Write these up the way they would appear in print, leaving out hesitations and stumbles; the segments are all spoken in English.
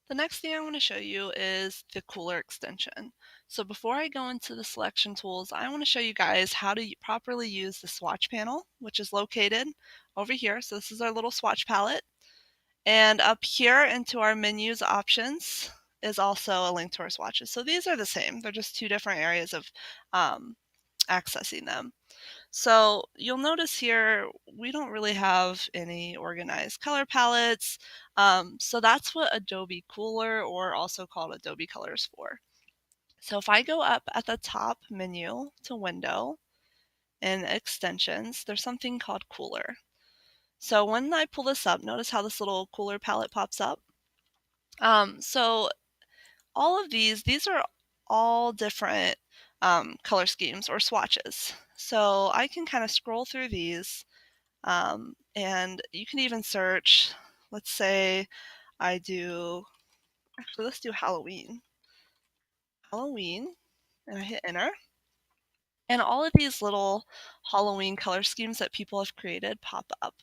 The next thing I want to show you is the cooler extension. So before I go into the selection tools, I want to show you guys how to properly use the swatch panel, which is located over here. So this is our little swatch palette. And up here into our menus options is also a link to our swatches. So these are the same. They're just two different areas of accessing them. So you'll notice here we don't really have any organized color palettes. So that's what Adobe Cooler, or also called Adobe Color, is for. So if I go up at the top menu to Window and Extensions, there's something called Cooler. So when I pull this up, notice how this little Cooler palette pops up. So all of these are all different color schemes or swatches. So I can kind of scroll through these, and you can even search, let's say actually let's do Halloween, and I hit enter. And all of these little Halloween color schemes that people have created pop up.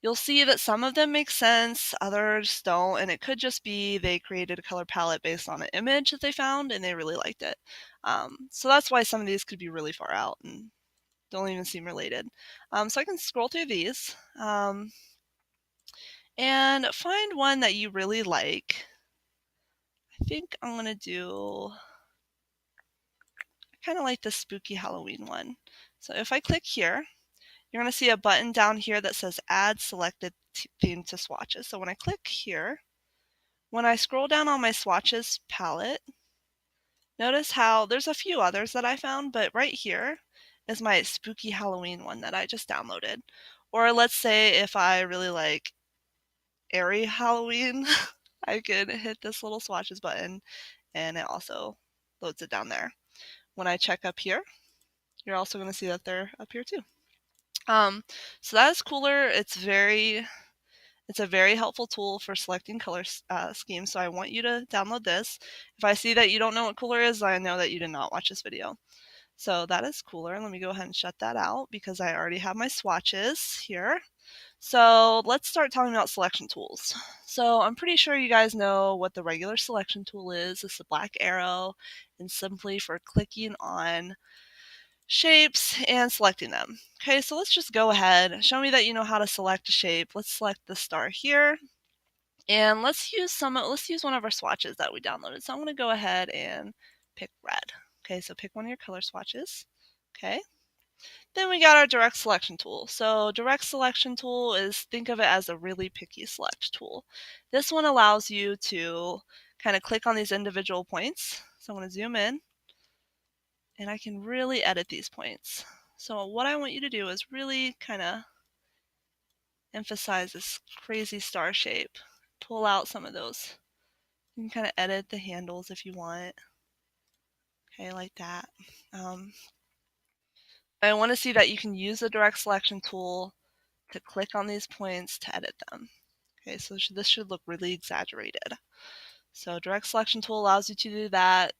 You'll see that some of them make sense, others don't, and it could just be they created a color palette based on an image that they found and they really liked it. So that's why some of these could be really far out and don't even seem related. So I can scroll through these and find one that you really like. I think I'm going to do, I kind of like the spooky Halloween one. So if I click here, you're going to see a button down here that says Add Selected Theme to Swatches. So when I click here, when I scroll down on my swatches palette, notice how there's a few others that I found, but right here is my spooky Halloween one that I just downloaded. Or let's say if I really like airy Halloween, I could hit this little swatches button and it also loads it down there. When I check up here, you're also going to see that they're up here too. So that is Cooler. It's a very helpful tool for selecting color schemes, so I want you to download this. If I see that you don't know what Cooler is, I know that you did not watch this video. So that is Cooler. Let me go ahead and shut that out because I already have my swatches here. So let's start talking about selection tools. So I'm pretty sure you guys know what the regular selection tool is. It's the black arrow and simply for clicking on shapes and selecting them. Okay, so let's just go ahead. Show me that you know how to select a shape. Let's select the star here. And let's use one of our swatches that we downloaded. So I'm going to go ahead and pick red. Okay, so pick one of your color swatches. Okay. Then we got our direct selection tool. So direct selection tool is, think of it as a really picky select tool. This one allows you to kind of click on these individual points. So I'm going to zoom in and I can really edit these points. So what I want you to do is really kind of emphasize this crazy star shape. Pull out some of those. You can kind of edit the handles if you want. Okay, like that. I want to see that you can use the direct selection tool to click on these points to edit them. Okay, so this should look really exaggerated. So direct selection tool allows you to do that.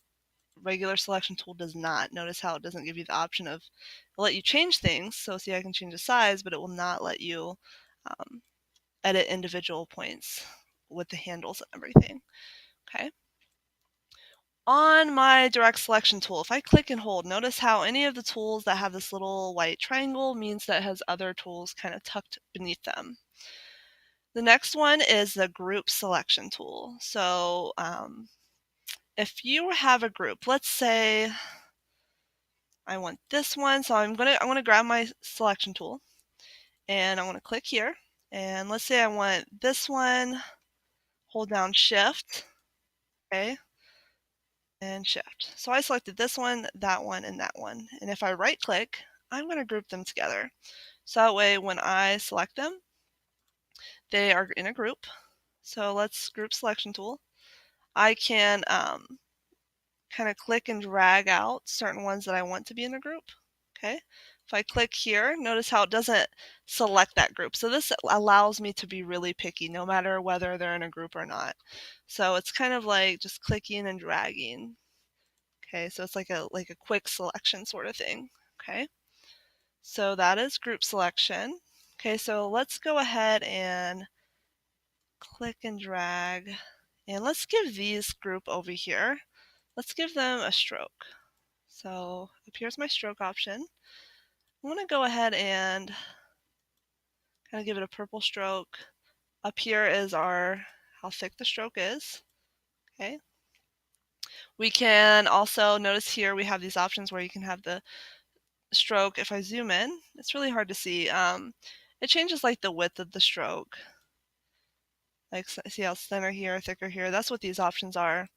Regular selection tool does not. Notice how it doesn't give you the option of, it'll let you change things. So see, I can change the size, but it will not let you edit individual points with the handles and everything. Okay. On my direct selection tool, if I click and hold, notice how any of the tools that have this little white triangle means that it has other tools kind of tucked beneath them. The next one is the group selection tool. So if you have a group, let's say I want this one, so I'm gonna grab my selection tool and I want to click here, and let's say I want this one, hold down shift, okay, and shift. So I selected this one, and that one, and if I right click, I'm going to group them together. So that way when I select them, they are in a group. So let's group selection tool. I can kind of click and drag out certain ones that I want to be in a group. Okay. If I click here, notice how it doesn't select that group. So this allows me to be really picky no matter whether they're in a group or not. So it's kind of like just clicking and dragging. Okay, so it's like a quick selection sort of thing. Okay, so that is group selection. Okay, so let's go ahead and click and drag. And let's give these group over here, let's give them a stroke. So up here's my stroke option. I want to go ahead and kind of give it a purple stroke. Up here is our how thick the stroke is. Okay. We can also notice here we have these options where you can have the stroke. If I zoom in, it's really hard to see. It changes like the width of the stroke. Like see how it's thinner here, thicker here. That's what these options are.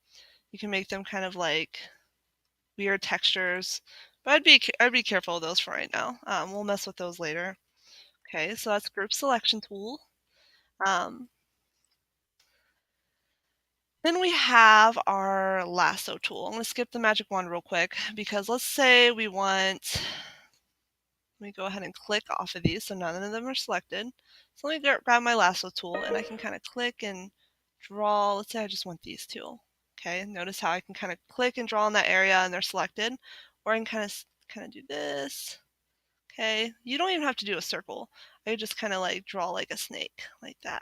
You can make them kind of like weird textures, but I'd be careful of those for right now. We'll mess with those later. Okay, so that's group selection tool. Then we have our lasso tool. I'm going to skip the magic wand real quick because let's say we want, let me go ahead and click off of these so none of them are selected. So let me grab my lasso tool and I can kind of click and draw. Let's say I just want these two. Okay, notice how I can kind of click and draw in that area and they're selected. Or I can kind of do this. Okay, you don't even have to do a circle. I just kind of like draw like a snake like that.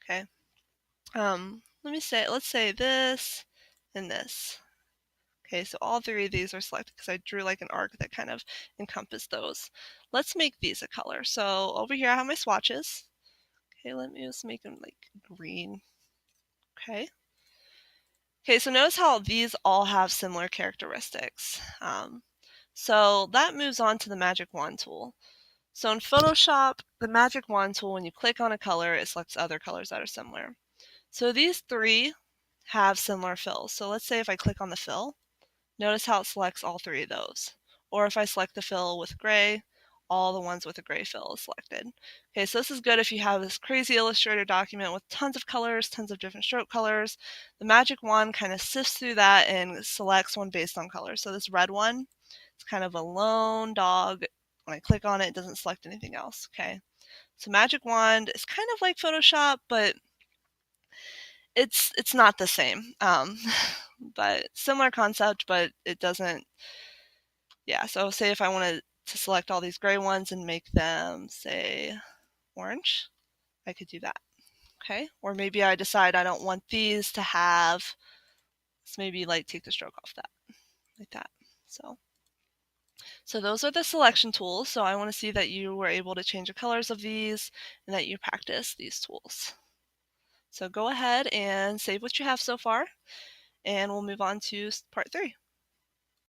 Okay. Let's say this and this. Okay, so all three of these are selected because I drew like an arc that kind of encompassed those. Let's make these a color. So over here I have my swatches. Okay, let me just make them like green. Okay. Okay, so notice how these all have similar characteristics. So that moves on to the magic wand tool. So in Photoshop, the magic wand tool, when you click on a color, it selects other colors that are similar. So these three have similar fills. So let's say if I click on the fill, notice how it selects all three of those. Or if I select the fill with gray, all the ones with a gray fill is selected. Okay, so this is good if you have this crazy Illustrator document with tons of colors, tons of different stroke colors. The magic wand kind of sifts through that and selects one based on color. So this red one, it's kind of a lone dog. When I click on it, it doesn't select anything else. Okay, so magic wand is kind of like Photoshop, but it's not the same. But similar concept, but it doesn't. Yeah, so say if I wanted to select all these gray ones and make them, say, orange, I could do that. Okay, or maybe I decide I don't want these to have, let's maybe like take the stroke off that, like that. So those are the selection tools. So I want to see that you were able to change the colors of these and that you practice these tools. So go ahead and save what you have so far, and we'll move on to part 3.